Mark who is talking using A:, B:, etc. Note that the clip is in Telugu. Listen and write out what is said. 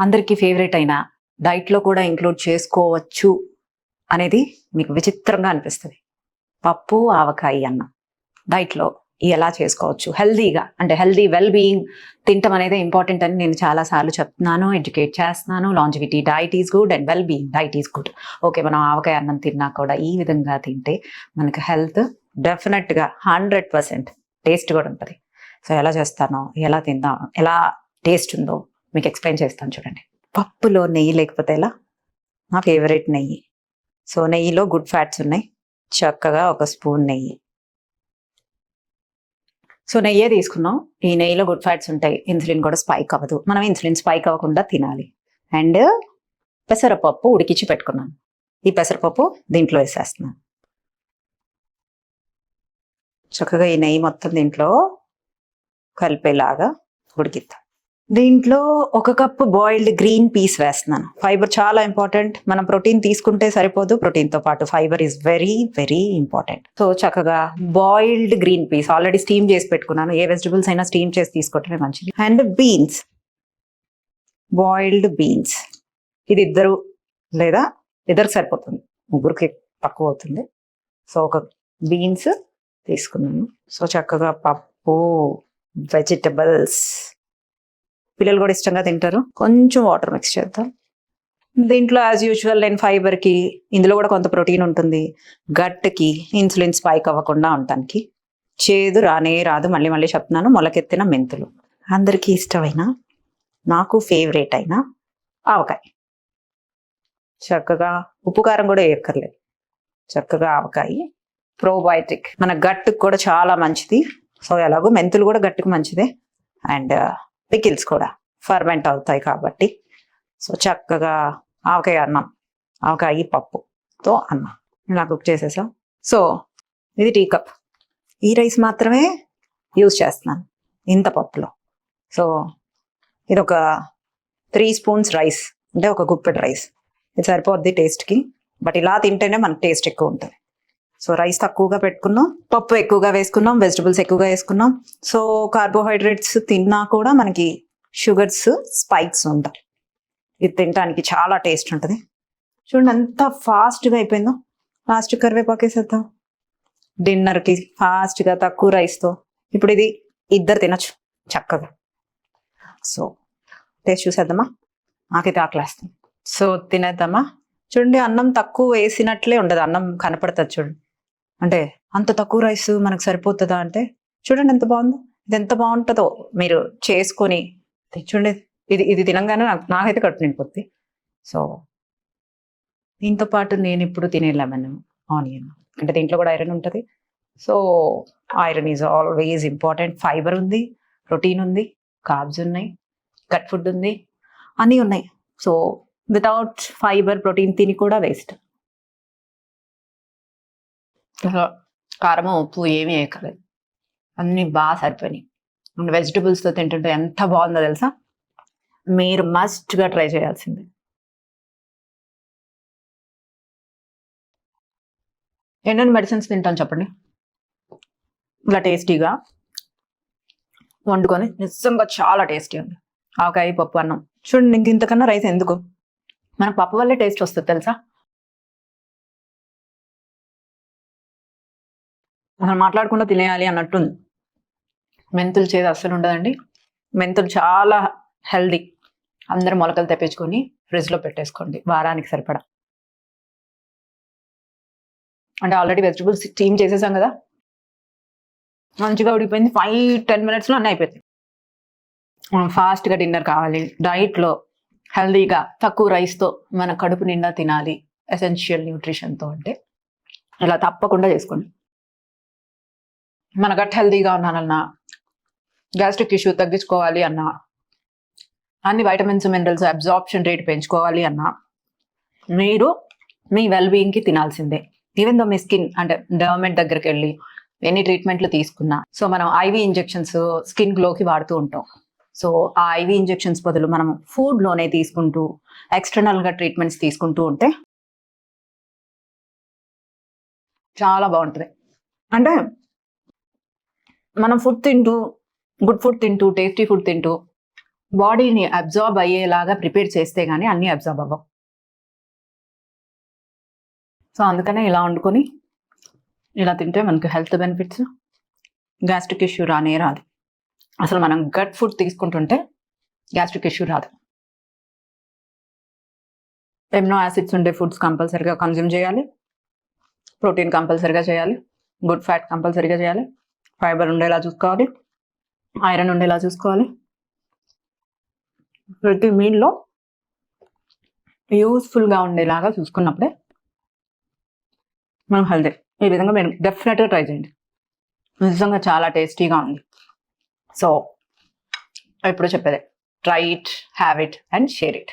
A: అందరికీ ఫేవరెట్ అయిన డైట్లో కూడా ఇంక్లూడ్ చేసుకోవచ్చు అనేది మీకు విచిత్రంగా అనిపిస్తుంది. పప్పు ఆవకాయ అన్నం డైట్లో ఎలా చేసుకోవచ్చు హెల్దీగా, అంటే హెల్దీ వెల్ బీయింగ్ తినటం అనేది ఇంపార్టెంట్ అని నేను చాలాసార్లు చెప్తున్నాను, ఎడ్యుకేట్ చేస్తున్నాను. Longevity diet is good and well being diet is good. Okay, మనం ఆవకాయ అన్నం తిన్నా కూడా ఈ విధంగా తింటే మనకి హెల్త్ డెఫినెట్గా 100% టేస్ట్ కూడా ఉంటుంది. సో ఎలా చేస్తానో, ఎలా తిందాం, ఎలా టేస్ట్ ఉందో మీకు ఎక్స్ప్లెయిన్ చేస్తాను చూడండి. పప్పులో నెయ్యి లేకపోతే ఎలా? నా ఫేవరెట్ నెయ్యి. సో నెయ్యిలో గుడ్ ఫ్యాట్స్ ఉన్నాయి. చక్కగా ఒక స్పూన్ నెయ్యి. సో నెయ్యే తీసుకున్నాం. ఈ నెయ్యిలో గుడ్ ఫ్యాట్స్ ఉంటాయి. ఇన్సులిన్ కూడా స్పైక్ అవ్వదు. మనం ఇన్సులిన్ స్పైక్ అవ్వకుండా తినాలి. అండ్ పెసరపప్పు ఉడికించి పెట్టుకున్నాను. ఈ పెసరపప్పు దీంట్లో వేసేస్తున్నాను. చక్కగా ఈ నెయ్యి మొత్తం దీంట్లో కలిపేలాగా ఉడికిద్దాం. దీంట్లో 1 కప్పు బాయిల్డ్ గ్రీన్ పీస్ వేస్తున్నాను. ఫైబర్ చాలా ఇంపార్టెంట్. మనం ప్రోటీన్ తీసుకుంటే సరిపోదు, ప్రోటీన్తో పాటు fibre is very very important. So చక్కగా boiled green peas already steam చేసి పెట్టుకున్నాను. ఏ వెజిటబుల్స్ అయినా స్టీమ్ చేసి తీసుకోవటమే మంచిది. And beans, boiled beans. ఇది ఇద్దరు సరిపోతుంది, ముగ్గురికి తక్కువ అవుతుంది. సో ఒక బీన్స్ తీసుకున్నాను. సో చక్కగా పప్పు, వెజిటబుల్స్ పిల్లలు కూడా ఇష్టంగా తింటారు. కొంచెం వాటర్ మిక్స్ చేద్దాం. దీంట్లో యాజ్ యూజువల్ నేను ఫైబర్కి, ఇందులో కూడా కొంత ప్రోటీన్ ఉంటుంది. గట్కి, ఇన్సులిన్ స్పైక్ అవ్వకుండా ఉండటానికి. చేదు రానే రాదు, మళ్ళీ మళ్ళీ చెప్తున్నాను. మొలకెత్తిన మెంతులు, అందరికీ ఇష్టమైన, నాకు ఫేవరెట్ అయిన ఆవకాయ. చక్కగా ఉప్పు కారం కూడా వేయక్కర్లేదు. చక్కగా ఆవకాయ ప్రోబయోటిక్, మన గట్టుకు కూడా చాలా మంచిది. సో ఎలాగో మెంతులు కూడా గట్టుకు మంచిదే. అండ్ పికిల్స్ కూడా ఫర్మెంట్ అవుతాయి కాబట్టి. సో చక్కగా ఆవకాయ అన్నం, ఆవకాయ పప్పుతో అన్నం ఇలా కుక్ చేసేసాం. సో ఇది టీ కప్. ఈ రైస్ మాత్రమే యూజ్ చేస్తున్నాను ఇంత పప్పులో. సో ఇది ఒక 3 స్పూన్స్ రైస్, అంటే ఒక గుప్పెడు రైస్. ఇది సరిపోద్ది టేస్ట్కి. బట్ ఇలా తింటేనే మనకు టేస్ట్ ఎక్కువ ఉంటుంది. సో రైస్ తక్కువగా పెట్టుకున్నాం, పప్పు ఎక్కువగా వేసుకున్నాం, వెజిటబుల్స్ ఎక్కువగా వేసుకున్నాం. సో కార్బోహైడ్రేట్స్ తిన్నా కూడా మనకి షుగర్స్ స్పైక్స్ ఉంటాయి. ఇది తినడానికి చాలా టేస్ట్ ఉంటుంది. చూడండి ఎంత ఫాస్ట్గా అయిపోయిందో. లాస్ట్ కరివేపాకు వేసేద్దాం. డిన్నర్కి ఫాస్ట్గా తక్కువ రైస్తో ఇప్పుడు ఇది ఇద్దరు తినచ్చు చక్కగా. సో టేస్ట్ చూసేద్దామా? నాకైతే ఆకలేస్తుంది. సో తినేద్దామా? చూడండి, అన్నం తక్కువ వేసినట్లే ఉండదు, అన్నం కనపడుతుంది చూడండి. అంటే అంత తక్కువ రైస్ మనకు సరిపోతుందా అంటే చూడండి ఎంత బాగుందో. ఇది ఎంత బాగుంటుందో మీరు చేసుకొని చూడండి. ఇది తినంగానే నాకైతే కడుపు నిండిపోద్ది. సో దీంతో పాటు నేను ఇప్పుడు తినే లెమన్, ఆనియన్, అంటే దీంట్లో కూడా ఐరన్ ఉంటుంది. So iron is always important. Fibre ఉంది, ప్రోటీన్ ఉంది, కార్బ్స్ ఉన్నాయి, గట్ ఫుడ్ ఉంది, అన్నీ ఉన్నాయి. సో వితౌట్ ఫైబర్, ప్రోటీన్ తిని కూడా వేస్ట్. కారము, ఉప్పు ఏమీ వేయకలేదు, అన్నీ బాగా సరిపోయినాయి. వెజిటబుల్స్తో తింటుంటే ఎంత బాగుందో తెలుసా? మీరు మస్ట్గా ట్రై చేయాల్సిందే. ఎన్నెన్ని మెడిసిన్స్ తింటాను చెప్పండి? ఇలా టేస్టీగా వండుకొని నిజంగా చాలా టేస్టీ ఉంది ఆవకాయ పప్పు అన్నం. చూడండి, ఇంక ఇంతకన్నా రైస్ ఎందుకు? మనకు పప్పు వల్లే టేస్ట్ వస్తుంది తెలుసా? అసలు మాట్లాడకుండా తినేయాలి అన్నట్టుంది. మెంతులు చేదు అస్సలు ఉండదండి. మెంతులు చాలా హెల్దీ. అందరూ మొలకలు తెప్పించుకొని ఫ్రిడ్జ్లో పెట్టేసుకోండి వారానికి సరిపడా. అంటే ఆల్రెడీ వెజిటబుల్స్ స్టీమ్ చేసేసాం కదా, మంచిగా ఉడికిపోయింది. 5-10 మినిట్స్లో అన్నీ అయిపోయింది. మనం ఫాస్ట్గా డిన్నర్ కావాలి, డైట్లో హెల్దీగా తక్కువ రైస్తో మన కడుపు నిండా తినాలి, ఎసెన్షియల్ న్యూట్రిషన్తో అంటే ఇలా తప్పకుండా చేసుకోండి. మన గట్ హెల్దీగా ఉన్నానన్నా, గ్యాస్ట్రిక్ ఇష్యూ తగ్గించుకోవాలి అన్నా, అన్ని వైటమిన్స్ మినరల్స్ అబ్జార్ప్షన్ రేట్ పెంచుకోవాలి అన్నా మీరు మీ వెల్బీయింగ్కి తినాల్సిందే. ఈవెన్ దో మీ స్కిన్, అంటే డర్మెంట్ దగ్గరికి వెళ్ళి ఎన్ని ట్రీట్మెంట్లు తీసుకున్నా, సో మనం ఐవీ ఇంజెక్షన్స్ స్కిన్ గ్లోకి వాడుతూ ఉంటాం. సో ఆ ఐవీ ఇంజెక్షన్స్ బదులు మనం ఫుడ్లోనే తీసుకుంటూ ఎక్స్టర్నల్గా ట్రీట్మెంట్స్ తీసుకుంటూ ఉంటే చాలా బాగుంటుంది. అంటే మనం ఫుడ్ తింటూ, గుడ్ ఫుడ్ తింటూ, టేస్టీ ఫుడ్ తింటూ బాడీని అబ్జార్బ్ అయ్యేలాగా ప్రిపేర్ చేస్తే కానీ అన్నీ అబ్జార్బ్ అవ్వవు. సో అందుకనే ఇలా వండుకొని ఇలా తింటే మనకు హెల్త్ బెనిఫిట్స్, గ్యాస్ట్రిక్ ఇష్యూ రానే రాదు. అసలు మనం గట్ ఫుడ్ తీసుకుంటుంటే గ్యాస్ట్రిక్ ఇష్యూ రాదు. ఎమినో యాసిడ్స్ ఉండే ఫుడ్స్ కంపల్సరీగా కన్జ్యూమ్ చేయాలి, ప్రోటీన్ కంపల్సరీగా చేయాలి, గుడ్ ఫ్యాట్ కంపల్సరీగా చేయాలి, ఫైబర్ ఉండేలా చూసుకోవాలి, ఐరన్ ఉండేలా చూసుకోవాలి. ప్రతి మీల్లో యూస్ఫుల్గా ఉండేలాగా చూసుకున్నప్పుడే మనం హెల్తీ. ఈ విధంగా మీరు డెఫినెట్గా ట్రై చేయండి, నిజంగా చాలా టేస్టీగా ఉంది. సో ఎప్పుడు చెప్పేదే, try it, have it and share it.